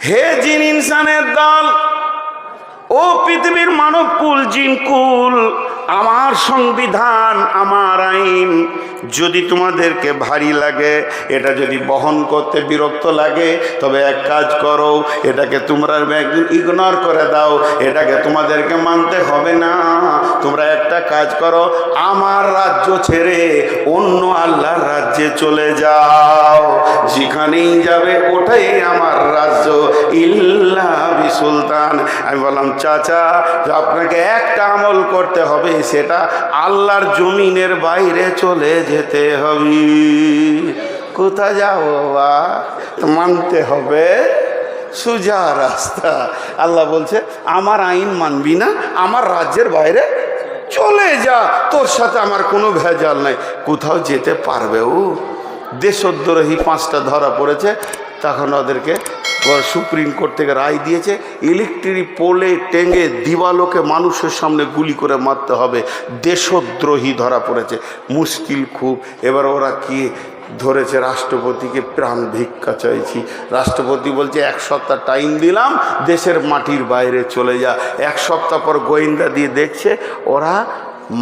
হে জিন ইনসানের দল, ও পৃথিবীর মানবকুল জিনকুল, আমার সংবিধান, আমার আইন যদি তোমাদেরকে ভারী লাগে, এটা যদি বহন করতে বিরক্ত লাগে, তবে এক কাজ করো, এটাকে তোমরা ইগনোর করে দাও, এটাকে তোমাদেরকে মানতে হবে না। তোমরা একটা কাজ করো, আমার রাজ্য ছেড়ে অন্য আল্লাহর রাজ্যে চলে যাও, যেখানেই যাবে ওটাই আমার রাজ্য, ইল্লা বিসুলতান। আমি বললাম, চাচা আপনাকে একটা আমল করতে হবে, সেটা আল্লাহর জমিনের বাইরে চলে যেতে হবে। কোথায় যাও বাবা? মানতে হবে সোজা রাস্তা। আল্লাহ বলছে, আমার আইন মানবি না, আমার রাজ্যের বাইরে চলে যা, তোর সাথে আমার কোনো ভেজাল নাই। কোথাও যেতে পারবে ও? দেশদ্রোহী 5টা ধরা পড়েছে, তখন ওদেরকে সুপ্রিম কোর্ট থেকে রায় দিয়েছে, ইলেকট্রিক পোলে টেঙ্গে দিবালোকে মানুষের সামনে গুলি করে মারতে হবে। দেশদ্রোহী ধরা পড়েছে, মুশকিল খুব। এবার ওরা কি ধরেছে, রাষ্ট্রপতিকে প্রাণ ভিক্ষা চাইছি। রাষ্ট্রপতি বলছে 1 সপ্তাহ টাইম দিলাম, দেশের মাটির বাইরে চলে যা। 1 সপ্তাহ পর গোয়েন্দা দিয়ে দেখছে ওরা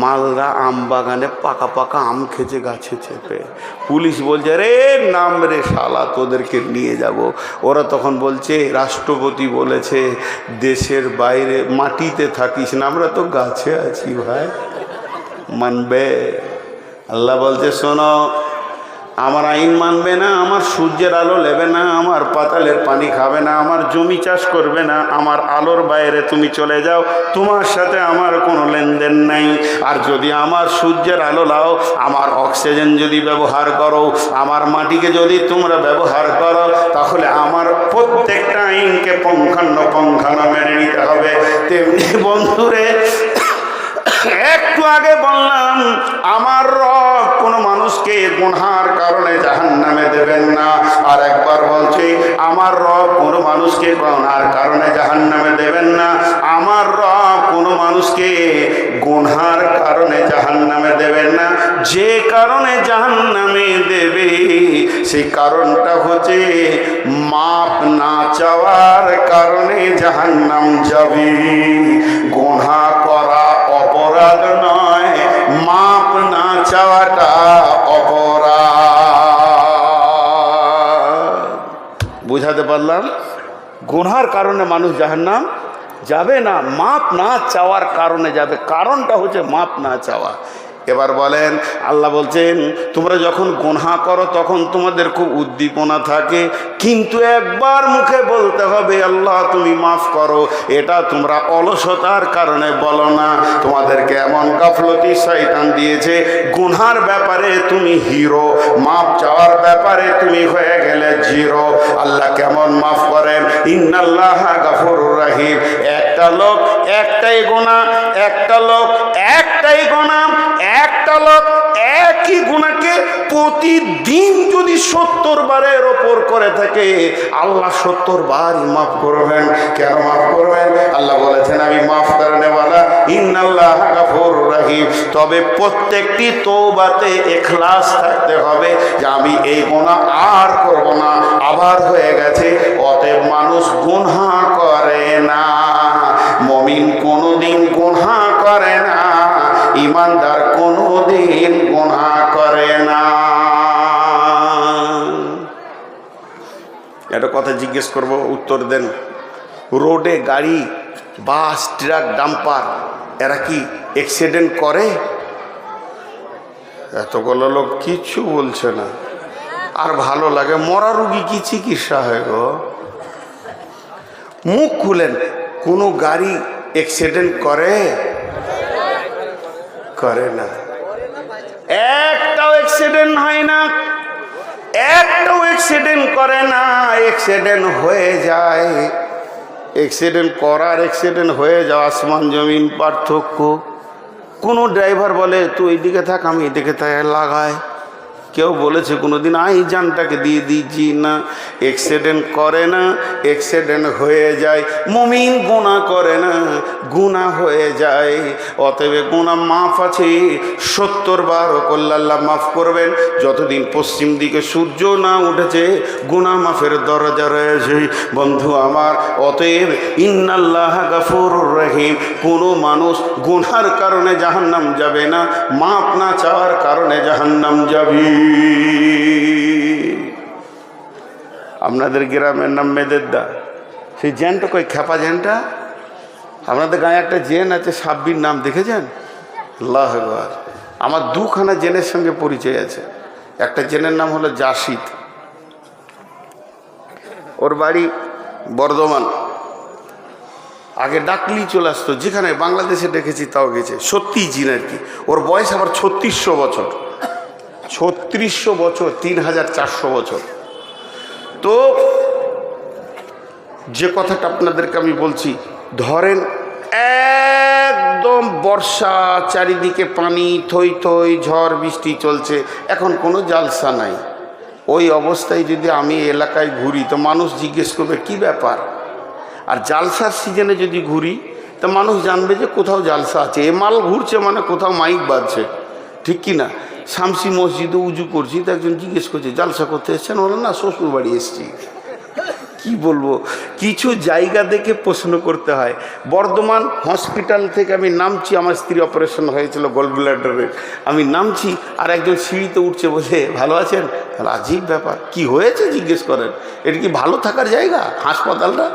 মালদা আম বাগানে পাকা পাকা আম খেয়েছে গাছে চেপে। পুলিশ বলছে, রে নাম রে শালা, তোদেরকে নিয়ে যাব। ওরা তখন বলছে, রাষ্ট্রপতি বলেছে দেশের বাইরে মাটিতে থাকিস না, আমরা তো গাছে আছি ভাই, মানবে? আল্লাহ বলছে, শোনো, আমার আইন মানবে না, আমার সূর্যের আলো নেবে না, আমার পাতালের পানি খাবে না, আমার জমি চাষ করবে না, আমার আলোর বাইরে তুমি চলে যাও, তোমার সাথে আমার কোনো লেনদেন নাই। আর যদি আমার সূর্যের আলো লাও, আমার অক্সিজেন যদি ব্যবহার করো, আমার মাটিকে যদি তোমরা ব্যবহার করো, তাহলে আমার প্রত্যেকটা আইনকে পুঙ্খানুপুঙ্খান মেনে নিতে হবে। তেমনি বন্ধুরে, একটু আগে বললাম, আমার রব কোনো মানুষকে গুনহার কারণে জাহান্নামে দেবেন না। আর একবার বলছি, আমার রব কোনো মানুষকে গুনহার কারণে জাহান্নামে দেবেন না। আমার রব কোনো মানুষকে গুনহার কারণে জাহান্নামে দেবেন না। যে কারণে জাহান্নামে দেবে, সেই কারণটা হচ্ছে মাপ না চাওয়ার কারণে জাহান্নাম যাবে। গুনহা করা অপরাধ নয়, মাপ না চাওয়াটা অপরাধ। বুঝাতে পারলাম? গুনহার কারণে মানুষ জাহান্নাম যাবে না, মাপ না চাওয়ার কারণে যাবে। কারণটা হচ্ছে মাপ না চাওয়া। এবার বলেন, আল্লাহ বলছেন, তোমরা যখন গুনাহ করো তখন তোমাদের খুব উদ্দীপনা থাকে, কিন্তু একবার মুখে বলতে হবে আল্লাহ তুমি মাফ করো। এটা তোমরা অলসতার কারণে বলো না। তোমাদেরকে এমন গাফলতি শয়তান দিয়েছে, গুনার ব্যাপারে তুমি হিরো, মাফ চাওয়ার ব্যাপারে তুমি হয়ে গেলে জিরো। আল্লাহ কেমন মাফ করেন? ইন্নাল্লাহা গাফুরুর রহিম। একটা লোক একটাই গুনাহ, একটা লোক একটাই গুনাহ, একটা লোক একই গুনাহকে প্রতিদিন যদি 70 বারের ওপর করে থাকে, আল্লাহ 70 বারই মাফ করবেন। কেন মাফ করবেন? আল্লাহ বলেছেন, আমি মাফ করনে ওয়ালা, ইন্নাল্লাহা গাফুরুর রহিম। তবে প্রত্যেকটি তওবাতে ইখলাস থাকতে হবে যে আমি এই গুনাহ আর করব না, আবার হয়ে গেছে। অতএব মানুষ গুনাহ করে না, মুমিন কোনোদিন গুনাহ করে না, ইমানদার কোনোদিন গুনাহ করে না। একটা কথা জিজ্ঞেস করব, উত্তর দেন। রোডে গাড়ি, বাস, ট্রাক, ডাম্পার, এরা কি অ্যাক্সিডেন্ট করে? এতগুলো লোক কিচ্ছু বলছে না। আর ভালো লাগে, মরা রুগী কি চিকিৎসা হয় গো? মুখ খুলেন। কোনো গাড়ি অ্যাক্সিডেন্ট করে? করে না। একটাও অ্যাক্সিডেন্ট হয় না, একটাও অ্যাক্সিডেন্ট করে না। অ্যাক্সিডেন্ট হয়ে যায়, অ্যাক্সিডেন্ট করার অ্যাক্সিডেন্ট হয়ে যাওয়া আসমান জমিন পার্থক্য। কোনো ড্রাইভার বলে তুই এইদিকে থাক, আমি এদিকে থাক, লাগায়। কেউ বলেছে কোনোদিন এই জানটাকে দিয়ে দিচ্ছি না? অ্যাক্সিডেন্ট করে না, অ্যাক্সিডেন্ট হয়ে যায়। মুমিন গুনাহ করে না, গুনাহ হয়ে যায়। অতএব গুনাহ মাফ আছে, 70 বার করলে আল্লাহ মাফ করবেন। যতদিন পশ্চিম দিকে সূর্য না উঠেছে গুনাহ মাফের দরজা রয়েছে বন্ধু আমার। অতএব ইন্নাল্লাহ গাফুরুর রহিম। কোনো মানুষ গুনার কারণে জাহান্নাম যাবে না, মাফ না চাওয়ার কারণে জাহান্নাম যাবে। আপনাদের গ্রামের নাম মেদেরদা, সেই জেনটা কই খেপা জেনটা? আপনাদের গায়ে একটা জেন আছে সাব্বির নাম, দেখেছেন? আল্লাহ আকবার। আমার দুখানা জেনের সঙ্গে পরিচয় আছে। একটা জেনের নাম হলো জাসিদ, ওর বাড়ি বর্ধমান। আগে ডাকলেই চলে আসতো, যেখানে বাংলাদেশে ডেকেছি তাও গেছে। সত্যিই জিন আর কি। ওর বয়স আবার 3600 বছর, 3600 বছর, 3400 বছর। তো যে কথাটা আপনাদেরকে আমি বলছি, ধরেন একদম বর্ষা, চারিদিকে পানি, থই থই, ঝড় বৃষ্টি চলছে, এখন কোনো জালসা নাই। ওই অবস্থায় যদি আমি এলাকায় ঘুরি তো মানুষ জিজ্ঞেস করবে কি ব্যাপার। আর জালসার সিজনে যদি ঘুরি তো মানুষ জানবে যে কোথাও জালসা আছে। এ মাল ঘুরছে মানে কোথাও মাইক বাজছে, ঠিক কি না? শামসি মসজিদে উজু করছি তো একজন জিজ্ঞেস করছে জালসা করতে এসছেন? বলো না, শ্বশুর বাড়ি এসছি। কি বলবো, কিছু জায়গা দেখে প্রশ্ন করতে হয়। বর্ধমান হসপিটাল থেকে আমি নামছি, আমার স্ত্রী অপারেশন হয়েছিল গল ব্লাডারের। আমি নামছি আর একজন সিঁড়িতে উঠছে, বলে ভালো আছেন? তাহলে আজীব ব্যাপার, কি হয়েছে জিজ্ঞেস করেন। এটা কি ভালো থাকার জায়গা হাসপাতালটা?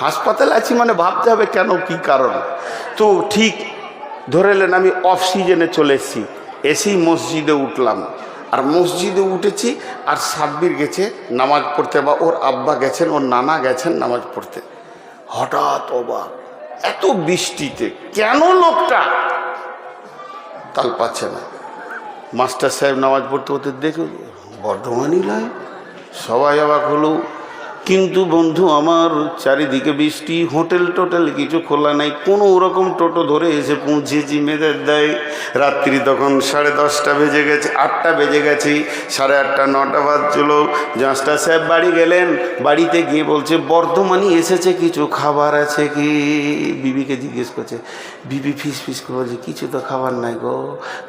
হাসপাতালে আছি মানে ভাবতে হবে কেন, কি কারণ। তো ঠিক ধরে নেন আমি অফ সিজনে চলে এসেছি, এসেই মসজিদে উঠলাম। আর মসজিদে উঠেছি আর সাব্বির গেছে নামাজ পড়তে, বা ওর আব্বা গেছেন, ওর নানা গেছেন নামাজ পড়তে। হঠাৎ অবাক, এত বৃষ্টিতে কেন লোকটা তাল পাচ্ছে না। মাস্টার সাহেব নামাজ পড়তে পড়তে দেখে বর্ধমানই নয়, সবাই অবাক হলো। কিন্তু বন্ধু আমার, চারিদিকে বৃষ্টি, হোটেল টোটেল কিছু খোলা নাই। কোনো ওরকম টোটো ধরে এসে পৌঁছেছি মেদেরদায়। রাত্রি তখন 10:30 বেজে গেছে, 8টা বেজে গেছে, 8:30 9টা বাজছিল। মাস্টার সাহেব বাড়ি গেলেন, বাড়িতে গিয়ে বলছে বর্ধমানই এসেছে, কিছু খাবার আছে কি? বিবিকে জিজ্ঞেস করছে, বিবি ফিস ফিস করে বলছে কিছু তো খাবার নাই গো,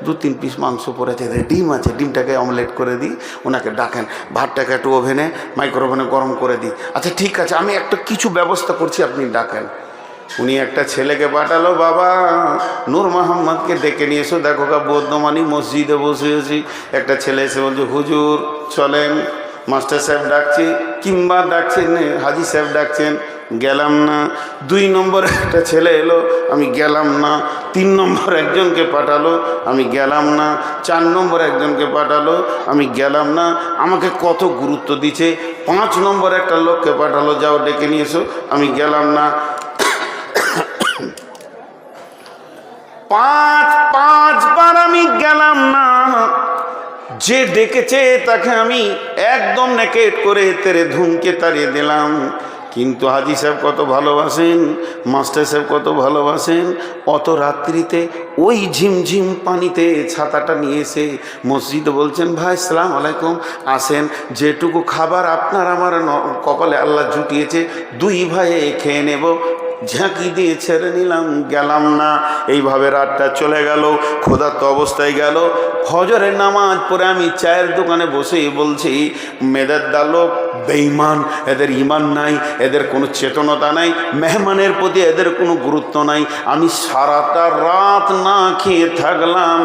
2-3 পিস মাংস পড়েছে, ডিম আছে, ডিমটাকে অমলেট করে দিই। ওনাকে ডাকেন, ভাতটাকে একটু ওভেনে মাইক্রো ওভেনে গরম করে দিই। আচ্ছা ঠিক আছে, আমি একটা কিছু ব্যবস্থা করছি, আপনি ডাকেন। উনি একটা ছেলেকে পাঠালো, বাবা নূর মোহাম্মদকে ডেকে নিয়ে এসো, দেখো কা বর্ধমানই মসজিদে বসে আছি। একটা ছেলে এসে বলছে হুজুর চলেন। মাস্টার সাহেব ডাকছি, কিংবা ডাকছেন হাজি সাহেব ডাকছেন, গেলাম না। 2 নম্বর একটা ছেলে এলো, আমি গেলাম না। 3 নম্বর একজনকে পাঠালো, আমি গেলাম না। 4 নম্বর একজনকে পাঠালো, আমি গেলাম না। আমাকে কত গুরুত্ব দিচ্ছে। 5 নম্বর একটা লোককে পাঠালো, যাও ডেকে নিয়ে এসো, আমি গেলাম না। 5 বার আমি গেলাম না। যে ডেকেছে তাকে আমি একদম নেকেট করে তেরে ধুমকে তাড়িয়ে দিলাম। কিন্তু হাজি সাহেব কত ভালোবাসেন, মাস্টার সাহেব কত ভালোবাসেন, অত রাত্রিতে ওই ঝিমঝিম পানিতে ছাতাটা নিয়ে এসে মসজিদে বলছেন ভাই আসসালামু আলাইকুম, আসেন, যেটুকু খাবার আপনার আমার কপালে আল্লাহ জুটিয়েছে 2 ভাইয়ে খেয়ে নেব। ঝাঁকি দিয়ে ছেড়ে নিলাম, গেলাম না। এইভাবে রাতটা চলে গেল, ক্ষুধার্ত অবস্থায় গেল। ফজরের নামাজ পড়ে আমি চায়ের দোকানে বসেই বলছি মেদেরদা লোক বেঈমান, এদের ইমান নাই, এদের কোনো চেতনতা নাই, মেহমানের প্রতি এদের কোনো গুরুত্ব নাই। আমি সারাটা রাত না খেয়ে থাকলাম,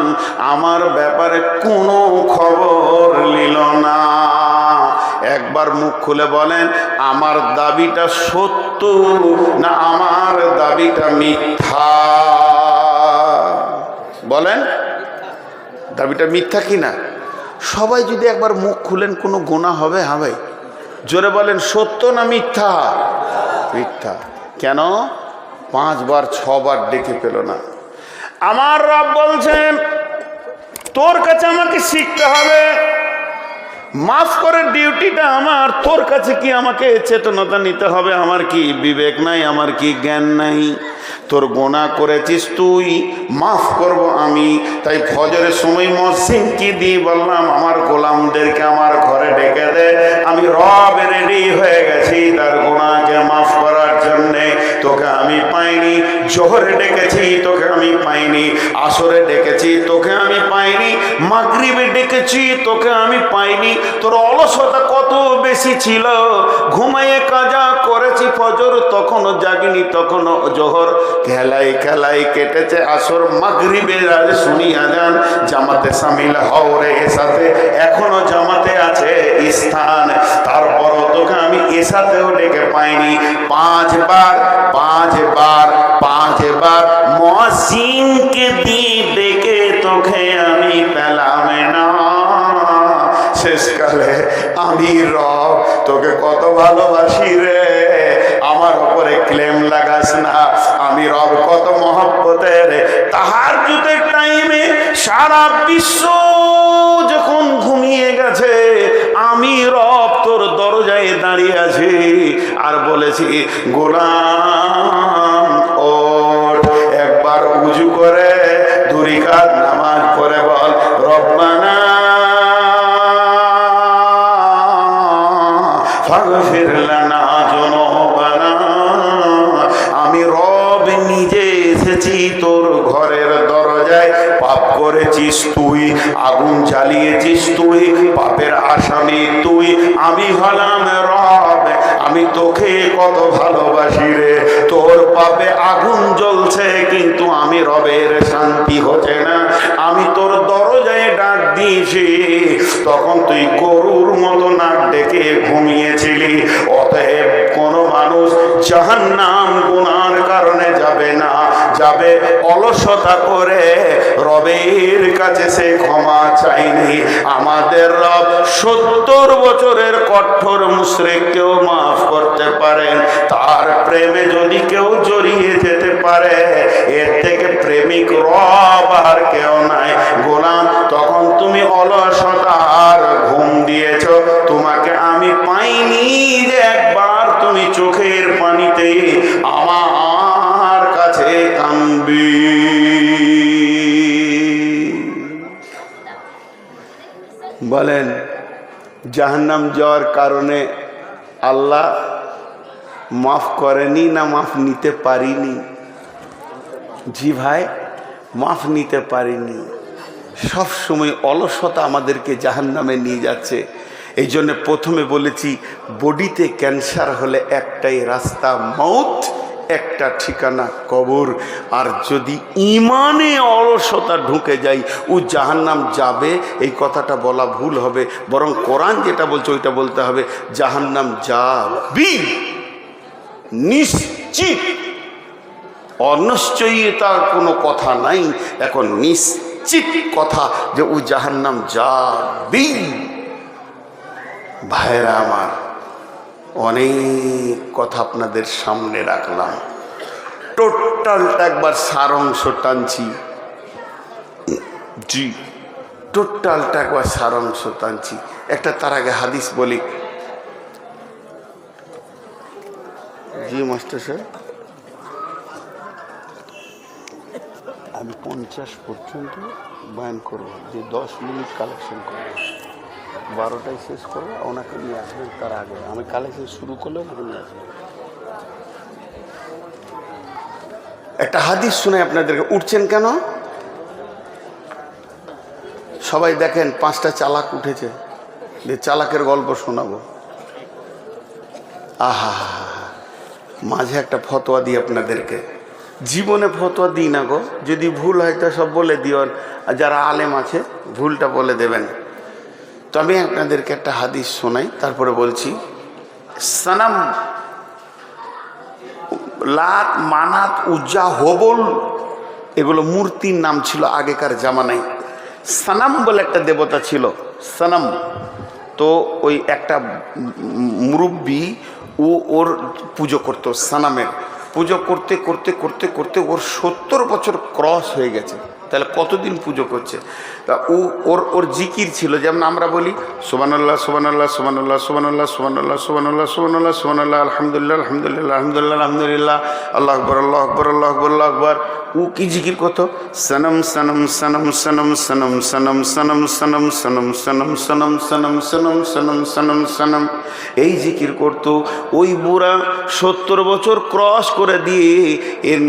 আমার ব্যাপারে কোনো খবর নিল না। একবার মুখ খুলে বলেন আমার দাবিটা সত্য না আমার দাবিটা মিথ্যা? বলেন দাবিটা মিথ্যা কি না? সবাই যদি একবার মুখ খুলেন কোনো গুনাহ হবে? হ্যাঁ ভাই, জোরে বলেন সত্য না মিথ্যা? মিথ্যা। কেন? 5 বার 6 বার ডেকে পেল না। আমার রব বলছেন তোর কাছে আমাকে শিখতে হবে, মাফ করে ডিউটিটা আমার, তোর কাছে কি আমাকে চেতনতা নিতে হবে? আমার কি বিবেক নাই? আমার কি জ্ঞান নাই? তোর গোনা করেছিস তুই, মাফ করব আমি। তাই ফজরের সময় মসজিদকে দিয়ে বললাম আমার গোলামদেরকে আমার ঘরে ডেকে দে, আমি রব রেডি হয়ে গেছি তার গোনাকে মাফ করার জন্যে। তোকে আমি পাইনি, জোহরে ডেকেছি তোকে আমি পাইনি, আসরে ডেকেছি তোকে আমি পাইনি, মাগরিবে ডেকেছি তোকে আমি পাইনি। তোর অলসতা কত বেশি ছিল, ঘুমাইয়ে কাজা করেছি ফজর তখনও জাগিনি, তখনও জোহর খেলাই খেলাই কেটেছে আসর, মাগরিবে আজ শুনি আজান, জামাতে সামিল হও রে এসাতে, এখনো জামাতে আছে স্থান। তারপরও তোকে আমি এসাতেও ডেকে পাইনি। পাঁচবার মুয়াজ্জিনকে দিয়ে ডেকে তোকে আমি পেলাম না। শেষকালে আমি রব তোকে কত ভালোবাসি রে, আমার উপরে ক্লেম লাগাস না, আমি রব কত মহব্বতের। তাহাজ্জুদের টাইমে সারা বিশ্ব যখন ঘুমিয়ে গেছে, আমি রব তোর দরজায় দাঁড়িয়ে আছি আর বলেছি গোলাম ওঠ, একবার উজু করে 2 রাকাত নামাজ পড়ে বল রব্বানা ফাগফির লানা যুনুবানা। আমি রব নিজে এসেছি তোর ঘরের দরজায়, পাপ করেছিস তুই, আগুন জ্বালিয়েছিস তুই, পাপের আসামি তুই, আমি হলাম রব, আমি তোকে কত ভালোবাসি রে। তোর পাপে আগুন জ্বলছে কিন্তু আমি রবের শান্তি হচ্ছে না। আমি তোর দরজায় ডাক দিয়েছি, তখন তুই গরুর মতো নাক ডেকে ঘুমিয়েছিলি। অতএব কোনো মানুষ জাহান্নাম গুনার কারণে যাবে না, যাবে অলসতা করে। রবের কাছে সে ক্ষমা চাইনি। আমাদের রব 70 বছরের কঠোর মুশরিককেও মাফ করতে পারেন। তার প্রেমে যদি কেউ জড়িয়ে যেতে পারে, এর থেকে প্রেমিক রব আর কেউ নাই। গোলাম তখন তুমি অলসতার ঘুম দিয়েছ, তোমাকে আমি পাইনি যে একবার তুমি চোখের পানিতে আমার কাছে কাঁদবে। বলেন জাহান্নাম যাওয়ার কারণে আল্লাহ মাফ করেনি না মাফ নিতে পারিনি? জি ভাই, মাফ নিতে পারিনি। সব সময় অলসতা আমাদেরকে জাহান্নামে নিয়ে যাচ্ছে। এই জন্য প্রথমে বলেছি বডিতে ক্যান্সার হলে একটাই রাস্তা মৌত, একটা ঠিকানা কবর। আর যদি ইমানে অলসতা ঢুকে যায় ও জাহান্নাম যাবে, এই কথাটা বলা ভুল হবে। বরং কোরআন যেটা বলছে ওইটা বলতে হবে জাহান্নাম যাবি নিশ্চিত। অনিশ্চয়তার কোনো কথা নাই, এখন নিশ্চিত কথা যে ও জাহান্নাম যাবি। ভাইরা আমার, অনেক কথা আপনাদের সামনে রাখলাম, টোটালটা একবার সারাংশ টানছি। জি, টোটালটা একবার সারাংশ টানছি। একটা তার আগে হাদিস বলি। জি মাস্টার স্যার, আমি 50 পর্যন্ত বয়ান করবো, যে 10 মিনিট কালেকশন করবো, 12টায় শেষ করবো। ওনাকে নিয়ে আসবেন তার আগে, আমি কালেকশন শুরু করলে ওনাকে নিয়ে আসবেন। একটা হাদিস শুনে আপনাদেরকে, উঠছেন কেন সবাই? দেখেন 5টা চালাক উঠেছে, যে চালাকের গল্প শোনাবো। আহা, মাঝে একটা ফতোয়া দিই আপনাদেরকে। জীবনে ফতোয়া দিই না গো, যদি ভুল হয় তো সব বলে দিও, যারা আলেম আছে ভুলটা বলে দেবেন। তো আমি আপনাদেরকে একটা হাদিস শোনাই, তারপরে বলছি। সানাম, লাত, মানাত, উজ্জা, হবল, এগুলো মূর্তির নাম ছিল আগেকার জামানায়। সানাম বলে একটা দেবতা ছিল, সানাম। তো ওই একটা মুরব্বী ওর পুজো করতো, সানামের পুজো করতে করতে করতে করতে ওর 70 বছর ক্রস হয়ে গেছে। তাহলে কতদিন পুজো করছে? তা ওর জিকির ছিল, যেমন আমরা বলি সুবহানাল্লাহ সুবহানাল্লাহ সুবহানাল্লাহ সুবহানাল্লাহ সুবহানাল্লাহ সুবহানাল্লাহ সুবহানাল্লাহ সুবহানাল্লাহ আলহামদুলিল্লাহ আলহামদুলিল্লাহ আলহামদুলিল্লাহ আলহামদুলিল্লাহ আল্লাহু আকবার আল্লাহু আকবার আল্লাহু আকবার আল্লাহু আকবার। ও কি জিকির করতো? সনম সনম সনম সনম সনম সনম সনম সনম সনম সনম সনম সনম সনম সনম সনম সনম, এই জিকির করতো। ওই বুড়া 70 বছর ক্রস করে দিয়ে এর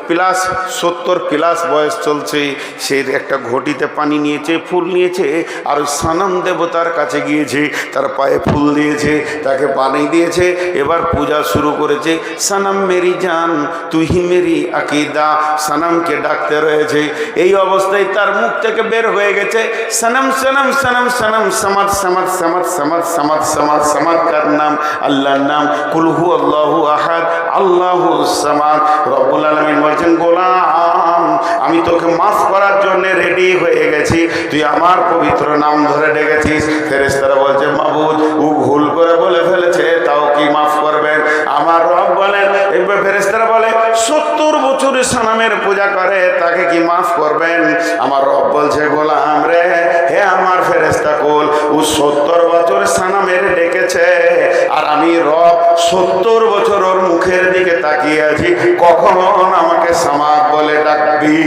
প্লাস 70 প্লাস বয়স চলছে, সে একটা ঘটিতে পানি নিয়েছে, ফুল নিয়েছে, আর ওই সনম দেবতার কাছে গিয়েছে, তার পায়ে ফুল দিয়েছে, তাকে পানি দিয়েছে, এবার পূজা শুরু করেছে। সনম মেরি জান তুই হি মেরি আকিদা, সনমকে ডাকতে রয়েছে। এই অবস্থায় তার মুখ থেকে বের হয়ে গেছে সনম সনম সনম সনম সমাদ সমাদ সমাদ সমাদ সমাদ সমাদ সমাদ। কার নাম? আল্লাহর নাম। কুল হু আল্লাহু আহাদ আল্লাহু সামাদ। রব্বুল আলামিন বলছেন, গোলাম আমি তোকে মাফ করার জন্য রেডি হয়ে গেছি, তুই আমার পবিত্র নাম ধরে ডেকেছিস। ফেরেশতারা বলছে, মাবুদ ও ভুল করে বলে ফেলেছে, তাও কি মাফ করবেন? আমার রব বলেন, এবার ফেরেশতারা বলে 70 বছরের সনমের পূজা করে, তাকে কি মাফ করবেন? আমার রব বলছে, গোলাম রে, হে আমার ফেরেশতা কুল, ও 70 বছর সনমের ডেকেছে, আর আমি রব 70 বছর ওর মুখের দিকে তাকিয়ে আছি, কখন আমাকে সামাদ বলে ডাকবি?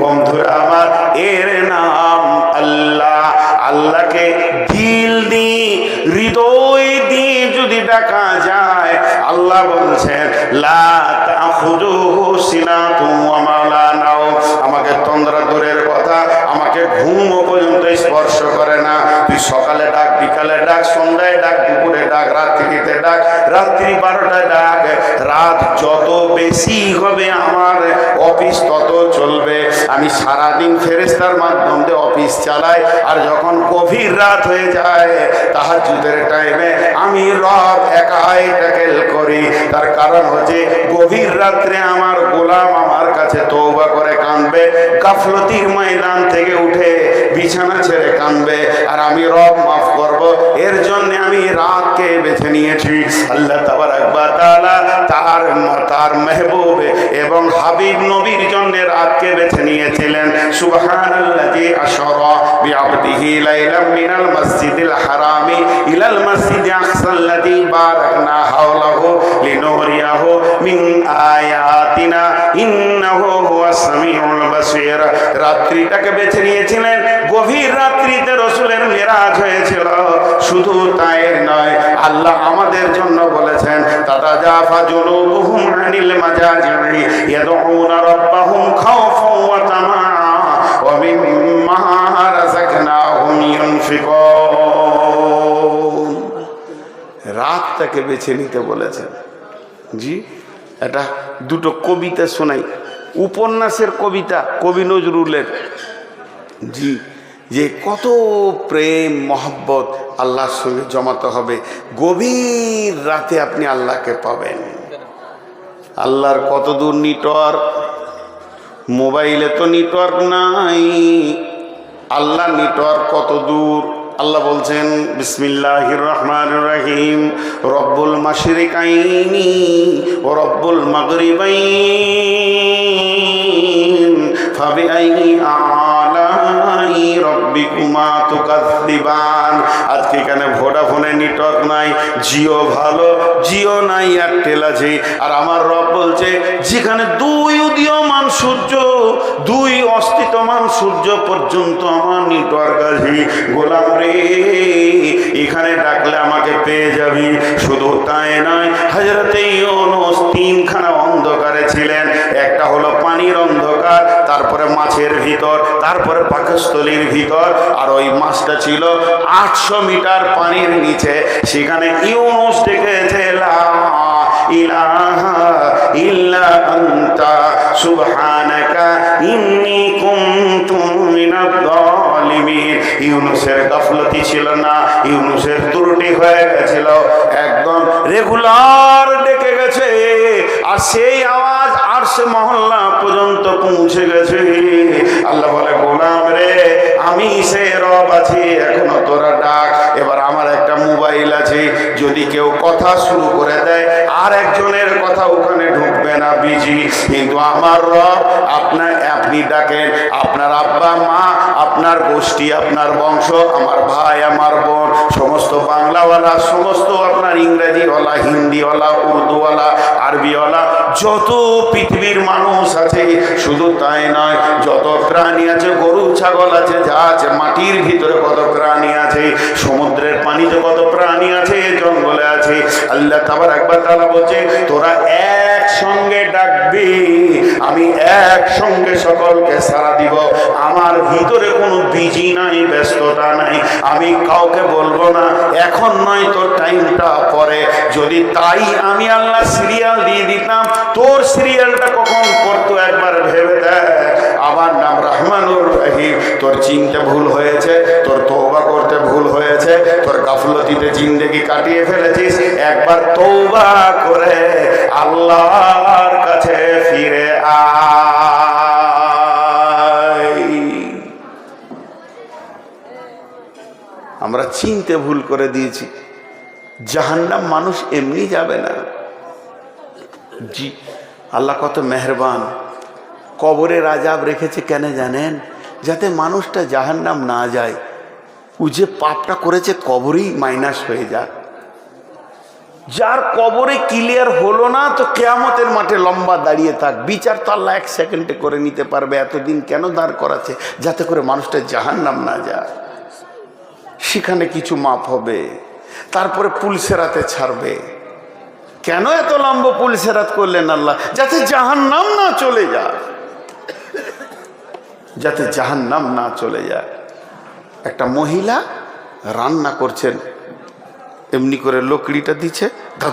বন্ধুরা আমার, এর নাম আল্লাহ। আল্লাহকে দিল দিয়ে হৃদয় দিয়ে যদি ডাকা যায়, আল্লাহ বলছেন লা তাখুযুহু সিনাতুন ওয়া মা লা নাওম, আমাকে তন্দ্রা দূরের কথা, আমাকে ঘুম পর্যন্ত স্পর্শ করে না। তুই সকালে ডাক, বিকালে ডাক, সন্ধ্যায় ডাক, দুপুরে ডাক, রাত্রিতে ডাক, রাত্রি 12টায় ডাক, রাত যত বেশি হবে আমার অফিস তত চলবে। আমি সারাদিন ফেরেশতার মাধ্যমে অফিস চালাই, আর যখন গভীর রাত হয়ে যায় তাহাজ্জুদের টাইমে আমি রব একাই ট্যাকেল করি। তার কারণ হচ্ছে গভীর রাত্রে আমার গোলাম আমার কাছে তওবা করে কাঁদবে, গাফলতির ময়দান থেকে উঠে বিছানা ছেড়ে কাঁদবে, আর আমি রব মাফ করব। এর জন্য আমি রাতকে বেছে নিয়েছি। আল্লাহ তাবারাক ওয়া তাআলা তার মেহবুব এবং হাবিব নবীর জন্য রাতকে বেছে নিয়েছিলেন। সুবহানাল্লাযী আশরা বিআবদিহি লাইলাম মিনাল মাসজিদিল হারামি ইলাল মাসজিদি আকসাল্লাযী বারাকনা হাওলাহু লিনুরিয়াহু মিন আয়াতিনা ইন্নাহু হুয়াস সামিউল বাসীর। রাত্রিটাকে বেছে নিয়েছিলেন, গভীর রাত্রিতে রাসূলের মিরাজ হয়েছিল। শুধু তাই নয়, আল্লাহ আমাদের জন্য বলেছেন তাতাজাফা জুনুবুহুম আনিল মাজাজি'i ইয়াদউনা রাব্বাহুম খাওফান ওয়া তামাআ ওয়া মিম্মা রাযাকনাহুম ইউনফিকুন। রাতটাকে বেছে নিতে বলেছেন। জি, এটা দুটো কবিতা শোনাই, উপন্যাসের কবিতা কবি নজরুলের। জি, যে কত প্রেম মহব্বত আল্লাহর সঙ্গে জমাতে হবে, গভীর রাতে আপনি আল্লাহকে পাবেন। আল্লাহর কত দূর নেটওয়ার্ক, মোবাইলে তো নেটওয়ার্ক নাই, আল্লাহ নেটওয়ার্ক কত দূর। আল্লাহ বলছেন বিসমিল্লাহির রহমানির রহিম, রব্বুল মাশরিকাইনি ও রব্বুল মাগরিবাইন ফাবিআইয়ি আলাই রব্বিকুমা তুকাযযিবান। আজকে এখানে ভোডাফোনের নেটওয়ার্ক নাই, জিও ভালো, জিও নাই, এয়ারটেল আছে। আর আমার রব বলছে যেখানে দুই উদীয়মান সূর্য, দুই অস্তিত্বমান সূর্য পর্যন্ত আমার নেটওয়ার্ক আছে, গোলাম রে এখানে ডাকলে আমাকে পেয়ে যাবি। শুধু তাই নয়, হযরতে ইউনূস 3খানা অন্ধকারে ছিলেন। একটা হলো পানির অন্ধকার, তারপরে মাছের ভিতর, তারপরে পাকস্থলীর ভিতর, আর ওই মাছটা ছিল 800 মিটার পানির নিচে। সেখানে ইউনূস ডেকেছে লা ইলাহা ইল্লা আনতা সুবহানাকা ইন্নী কুনতু মিনাজ জালিমিন। ইউনূসের গাফলতি ছিল না, ইউনূসের ত্রুটি হয়ে গেছিল, একদম রেগুলার ডেকে গেছে, আর সেই আওয়াজ আরশে মহল্লা পর্যন্ত পৌঁছে গেছে। আল্লাহ বলে, গোলাম রে আমি সে রব আছি, এখনো তোরা ডাক। এবার আমার একটা মোবাইল আছে, যদি কেউ কথা শুরু করে দেয় আর একজনের কথা ওখানে ঢুকবে না। না বিজি, কিন্তু আমার রব আপনি ডাকেন আপনার আব্বা মা, আপনার গোষ্ঠী, আপনার বংশ, আমার ভাই, আমার বোন, সমস্ত বাংলাওয়ালা, সমস্ত আপনার ইংরেজিওয়ালা, হিন্দিওয়ালা, উর্দুওয়ালা, আরবিওয়ালা, যত পৃথিবীর মানুষ আছে, শুধু তাই নয়, যত প্রাণী আছে, গরু ছাগল আছে, যা আছে, মাটির ভিতরে কত প্রাণী আছে, সমুদ্রের পানিতে কত প্রাণী আছে, জঙ্গলে আছে, আল্লাহ তাবারক ওয়া তাআলা বলছে তোরা একসঙ্গে ডাকবি, আমি একসঙ্গে সকলকে সাড়া দিব। আমার ভিতরে কোনো বিজি নাই, ব্যস্ততা নাই, আমি কাউকে বলবো না এখন নয়, তোর টাইমটা পরে। যদি তাই আমি আল্লাহ সিরিয়াল দিয়ে দিতাম, তোর সিরিয়ালটা কখন করতো একবার ভেবে দেখ। আমার নাম রহমানুর রহিম, তোর চিনতে ভুল হয়েছে, তোর তওবা করতে ভুল হয়েছে, তোর গাফলতিতে জিন্দেগি কাটিয়ে ফেলেছিস, একবার তওবা করে আল্লাহর কাছে ফিরে আয়। আমরা চিনতে ভুল করে দিয়েছি। জাহান্নাম মানুষ এমনি যাবে না। জি, আল্লাহ কত মেহেরবান। কবরের আযাব রেখেছে কেন জানেন? যাতে মানুষটা জাহান্নাম না যায়, ও যে পাপটা করেছে কবরেই মাইনাস হয়ে যায়। যার কবরে ক্লিয়ার হলো না, তো কিয়ামতের মাঠে লম্বা দাঁড়িয়ে থাক, বিচার তো আল্লাহ 1 সেকেন্ডে করে নিতে পারবে। এতদিন কেন দাঁড় করাচ্ছে? যাতে করে মানুষটা জাহান্নাম না যায়। সেখানে কিছু মাপ হবে, তারপরে পুলসেরাতে ছাড়বে। কেন এত লম্বা পুলসেরাত করলেন আল্লাহ? যাতে জাহান্নাম না চলে যায়, যাতে জাহান্নাম না চলে যায়। একটা মহিলা রান্না করছেন, এমনি করে লকড়িটা দিচ্ছে, ধা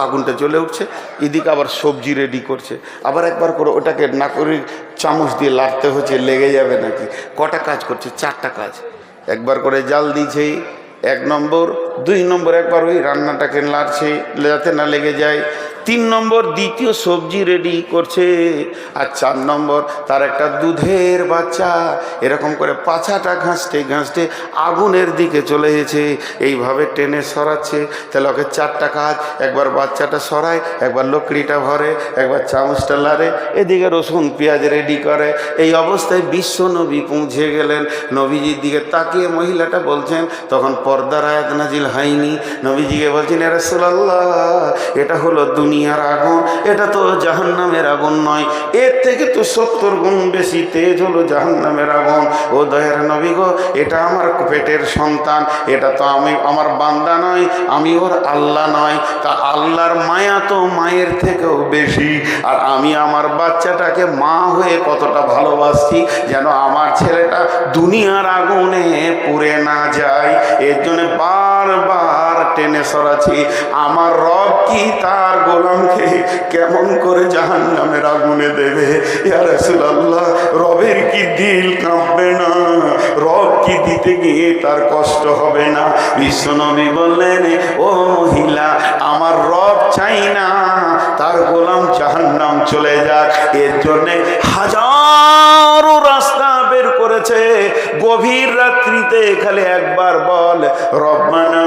আগুনটা জ্বলে উঠছে, এদিকে আবার সবজি রেডি করছে, আবার একবার করে ওটাকে না করে চামচ দিয়ে লাড়তে হচ্ছে, লেগে যাবে নাকি। কটা কাজ করছে? 4টা কাজ। একবার করে জাল দিয়েছে 1 নম্বর, 2 নম্বর একবার ওই রান্নাটাকে লাড়ছে যাতে না লেগে যায়, 3 নম্বর দ্বিতীয় সবজি রেডি করছে, আর 4 নম্বর তার একটা দুধের বাচ্চা এরকম করে পাছাটা ঘাঁচতে ঘাঁচতে আগুনের দিকে চলে গেছে, এইভাবে টেনে সরাচ্ছে। তাহলে ওকে 4টা কাজ, একবার বাচ্চাটা সরায়, একবার লকড়িটা ভরে, একবার চামচটা লাড়ে, এদিকে রসুন পেঁয়াজ রেডি করে। এই অবস্থায় বিশ্ব নবী পৌঁছে গেলেন। নবীজির দিকে তাকিয়ে মহিলাটা বলছেন, তখন পর্দার আয়াত নাজিল হয়নি, নবীজিকে বলছেন, ইয়া রাসূলুল্লাহ, এটা হলো দুনিয়ার আগুন, এটা তো জাহান্নামের আগুন নয়, এর থেকে তো 70 গুণ বেশি তেজ হলো জাহান্নামের আগুন। ও দয়ার নবী গো, এটা আমার পেটের সন্তান, এটা তো আমার বান্দা নয়, আমি ওর আল্লাহ নয়, তা আল্লাহর মায়া তো মায়ের থেকেও বেশি। আর আমি আমার বাচ্চাটাকে মা হয়ে কতটা ভালোবাসছি, যেন আমার ছেলেটা দুনিয়ার আগুনে পুড়ে না যায়, এর জন্য বারবার টেনে সরাচ্ছি। আমার রব কি তার গোলামকে কেমন করে জাহান্নামের আগুনে দেবে? ইয়া রাসূলুল্লাহ, রবের কি দিল কাঁপবে না? রব কি দিতে গিয়ে তার কষ্ট হবে না? বিশ্বনবী বললেন, ও মহিলা, আমার রব চাই না তার গোলাম জাহান্নাম চলে যাক, এর জন্যে হাজারো রাস্তা বের করেছে। গভীর রাত্রিতে খালি একবার বল, রব্বানা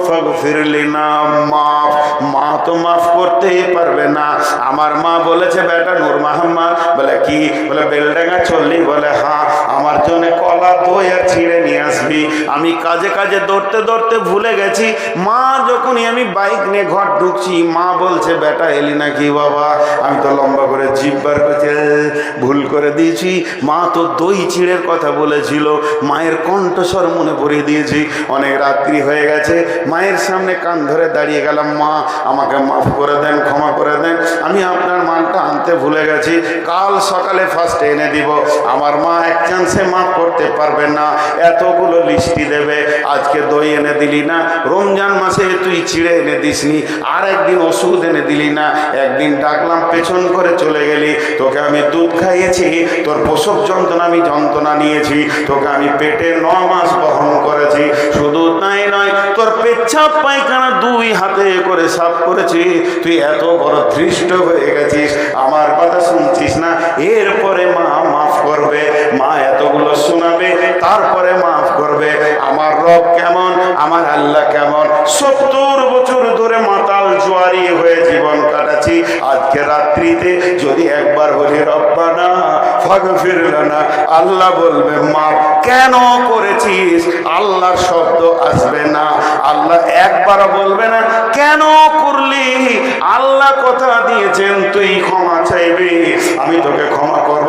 ফাগফির লিনা, মাফ। মা তো মাফ করতেই পারবে না। আমার মা বলেছে, বেটা নূর মোহাম্মদ, বলে কি? বলে বেলডাঙ্গা চললি? বলে হ্যাঁ। আমার জন্য কলা দই আর ছিঁড়ে নিয়ে আসবি। আমি কাজে কাজে দৌড়তে দৌড়তে ভুলে গেছি। মা যখনই আমি বাইক নিয়ে ঘর ঢুকছি, মা বলছে, বেটা এলি নাকি? বাবা, আমি তো লম্বা করে জিভ বার করছে, ভুল করে দিয়েছি। মা তো দই চিড়ের কথা বলেছিল। মায়ের কণ্ঠস্বর মনে পড়িয়ে দিয়েছি। অনেক রাত্রি হয়ে গেছে, মায়ের সামনে কান ধরে দাঁড়িয়ে গেলাম, মা আমাকে মাফ করে দেন, ক্ষমা করে দেন, আমি আপনার মালটা আনতে ভুলে গেছি, কাল সকালে ফার্স্ট এনে দিব। আমার মা এক চান্সে মাফ করতে পারবে না, এতগুলো লিস্টি দেবে। আজকে দই এনে দিলি না, রমজান মাসে তুই চিড়ে এনে দিসনি, আর একদিন ওষুধ এনে দিলি না, একদিন ডাকলাম পেছন করে চলে গেলি, তোকে আমি দুধ খাইয়েছি, তোর প্রসব যন্ত্রণা আমি যন্ত্রণা নিয়েছি, তোকে আমি পেটে 9 মাস বহন করেছি। শুধু তাই নয়, তোর পেচ্ছাপ পায়খানা 2 হাতে করে সাফ করেছি। তুই এত বড় ধৃষ্ট হয়ে গেছিস, আমার কথা শুনছিস না। এরপরে মা মাফ করবে, মা এতগুলো শোনাবে, তারপরে মাফ করবে। করবে আমার রব কেমন, আমার আল্লাহ কেমন। 70 বছর ধরে মাতাল জোয়ারি হয়ে জীবন কাটাচ্ছি, আজকে রাত্রিতে যদি একবার বলি রব্বানা ফাগফির লানা, আল্লাহ বলবে মাফ কেন করেছিস, আল্লাহর শব্দ আসবে না, আল্লাহ একবার বলবে না কেন করলি, আল্লাহ কথা দিয়েছেন তুই ক্ষমা চাইবি, আমি তোকে ক্ষমা করব,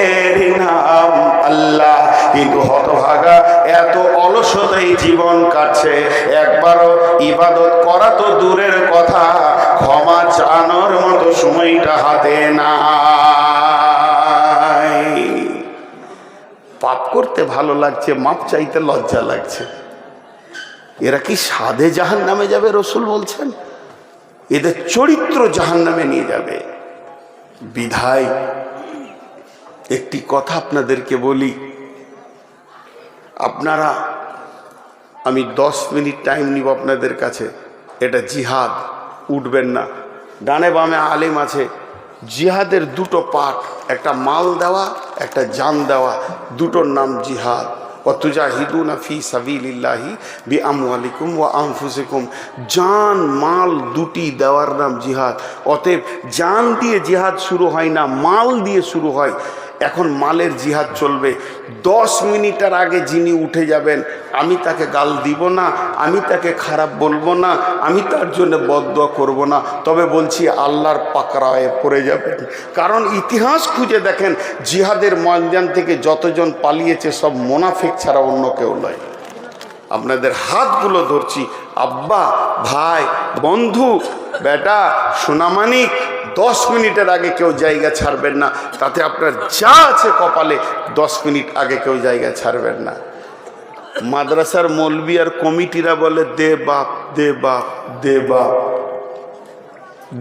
এর নাম আল্লাহ। কিন্তু হতভাগা এত অলসতাই জীবন কাটছে, একবারও ইবাদত করা তো দূরের কথা, ক্ষমা চানোর মতো সময়টা হাতে নাই। পাপ করতে ভালো লাগছে, মাপ চাইতে লজ্জা লাগছে। এরা কি সাধে জাহান্নামে যাবে? রসুল বলছেন এদের চরিত্র জাহান্নামে নিয়ে যাবে। বিধায় একটি কথা আপনাদেরকে বলি, আপনারা, আমি 10 মিনিট টাইম নিব আপনাদের কাছে, এটা জিহাদ, উঠবেন না। ডানে বামে আলেম আছে, জিহাদের দুটো পার্ট, একটা মাল দেওয়া, একটা জান দেওয়া, দুটোর নাম জিহাদ। ওয়াতুজাহিদুনা ফি সাবিলিল্লাহি বিআমওয়ালিকুম ওয়া আনফুসিকুম, জান মাল দুটি দেওয়ার নাম জিহাদ। অতএব জান দিয়ে জিহাদ শুরু হয় না, মাল দিয়ে শুরু হয়। এখন মালের জিহাদ চলবে। 10 মিনিটের আগে যিনি উঠে যাবেন, আমি তাকে গাল দিব না, আমি তাকে খারাপ বলবো না, আমি তার জন্য বদদুয়া করব না, তবে বলছি আল্লাহর পাকড়ায় পড়ে যাবেন। কারণ ইতিহাস খুঁজে দেখেন, জিহাদের ময়দান থেকে যতজন পালিয়েছে সব মুনাফিক ছাড়া অন্য কেউ নয়। আপনাদের হাতগুলো ধরছি, আব্বা, ভাই, বন্ধু, বেটা, সোনামানিক, 10 মিনিটের আগে কেউ জায়গা ছাড়বেন না। তাতে আপনার যা আছে কপালে, 10 মিনিট আগে কেউ জায়গা ছাড়বেন না। মাদ্রাসার মৌলবি আর কমিটিরা বলে দে বাপ, দে বাপ, দে বাপ,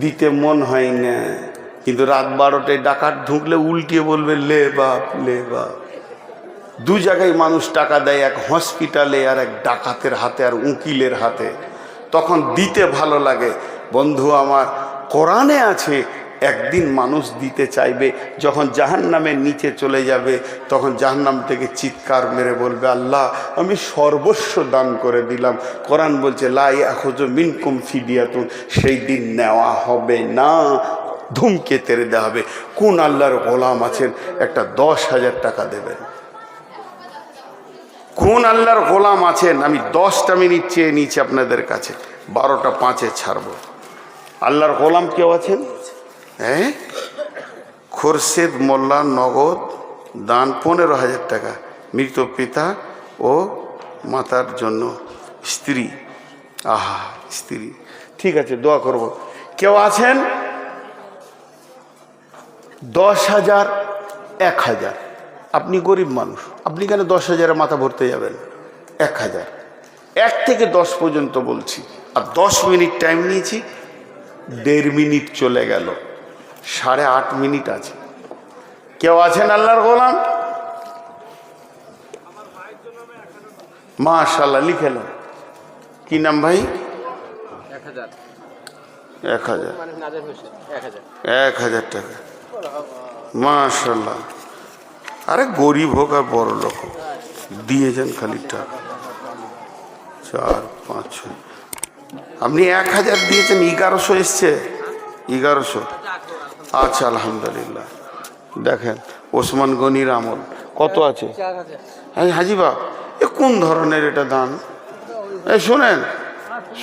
দিতে মন হয় না, কিন্তু রাত 12টায় ডাকাত ঢুকলে উল্টিয়ে বলবে লে বাপ, লে বাপ। দু জায়গায় মানুষ টাকা দেয়, এক হসপিটালে আর এক ডাকাতের হাতে আর উকিলের হাতে, তখন দিতে ভালো লাগে। বন্ধু আমার, কোরআনে আছে একদিন মানুষ দিতে চাইবে, যখন জাহান্নামের নিচে চলে যাবে, তখন জাহান্নাম থেকে চিৎকার মেরে বলবে আল্লাহ আমি সর্বস্ব দান করে দিলাম। কোরআন বলছে লা ইয়াখুযু মিনকুম ফিদিয়াতুন, সেই দিন নেওয়া হবে না, ধুমকে তেরে দেওয়া হবে। কোন আল্লাহর গোলাম আছেন একটা 10,000 টাকা দেবেন? কোন আল্লাহর গোলাম আছেন? আমি 10টা মিনিট চেয়ে নিয়েছি আপনাদের কাছে, 12টা 5-এ ছাড়বো। আল্লাহর গোলাম কেউ আছেন? হ্যাঁ, খোরশেদ মোল্লা, নগদ দান 15,000 টাকা, মৃত পিতা ও মাতার জন্য, স্ত্রী, আহা স্ত্রী, ঠিক আছে দোয়া করব। কেউ আছেন? 10,000, 1,000। আপনি গরিব মানুষ, আপনি কেন 10,000-এ মাথা ভরতে যাবেন? 1,000, 1 থেকে 10 পর্যন্ত বলছি, আর 10 মিনিট টাইম নিয়েছি, 1.5 মিনিট চলে গেল, 8.5 মিনিট আছে। কেউ আছেন আল্লাহর গোলাম? মাশাআল্লাহ, লিখে নাও। কি নাম ভাই? 1,000, 1,000 টাকা, মাশাআল্লাহ। আরে গরিব হোক আর বড় লোক হোক, দিয়েছেন খালি টাকা। 4, 5, 6, আপনি 1,000 দিয়েছেন, 1100 এসছে, 1100। আচ্ছা আলহামদুলিল্লাহ। দেখেন ওসমান গনির আমল কত আছে। হ্যাঁ হাজিবা, এ কোন ধরনের এটা দান? এই শোনেন,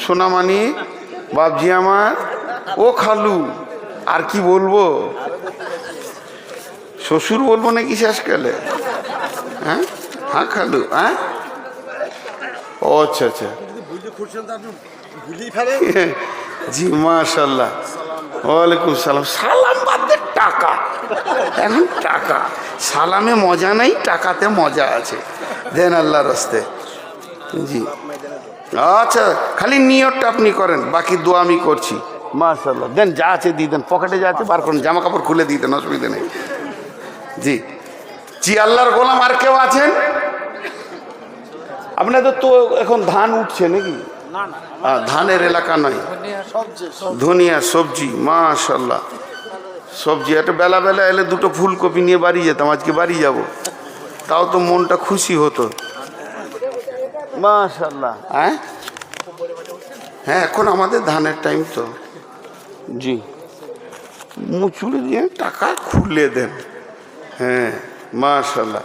সোনামানি বাপজি আমার, ও খালু, আর কি বলবো, শ্বশুর বলবো নাকি শেষকালে? হ্যাঁ হ্যাঁ খালু, হ্যাঁ ও আচ্ছা আচ্ছা, জি মাশাল্লাহ, ওয়ালাইকুম সালাম। সালাম বাদ দে, টাকা, এখন টাকা, সালামে মজা নেই, টাকাতে মজা আছে, দেন আল্লাহর রাস্তে। জি আচ্ছা, খালি নিয়তটা আপনি করেন, বাকি দোয়া আমি করছি। মাশাল্লাহ, দেন যা আছে দিয়ে দেন, পকেটে যা আছে বার করেন, জামা কাপড় খুলে দিয়ে দেন, অসুবিধা নেই। জি জি, আল্লাহর গোলাম আর কেউ আছেন? আপনাদের তো এখন ধান উঠছে নাকি? ধানের এলাকা নয়, ধনিয়া সবজি, মাশাল্লাহ সবজি। একটা বেলা বেলা এলে 2টো ফুলকপি নিয়ে বাড়ি যেতাম, আজকে বাড়ি যাব, তাও তো মনটা খুশি হতো। মাশাআল্লাহ। হ্যাঁ হ্যাঁ, এখন আমাদের ধানের টাইম তো। জি, মুচুড়ে দিয়ে টাকা খুলে দেন। হ্যাঁ মাশাআল্লাহ।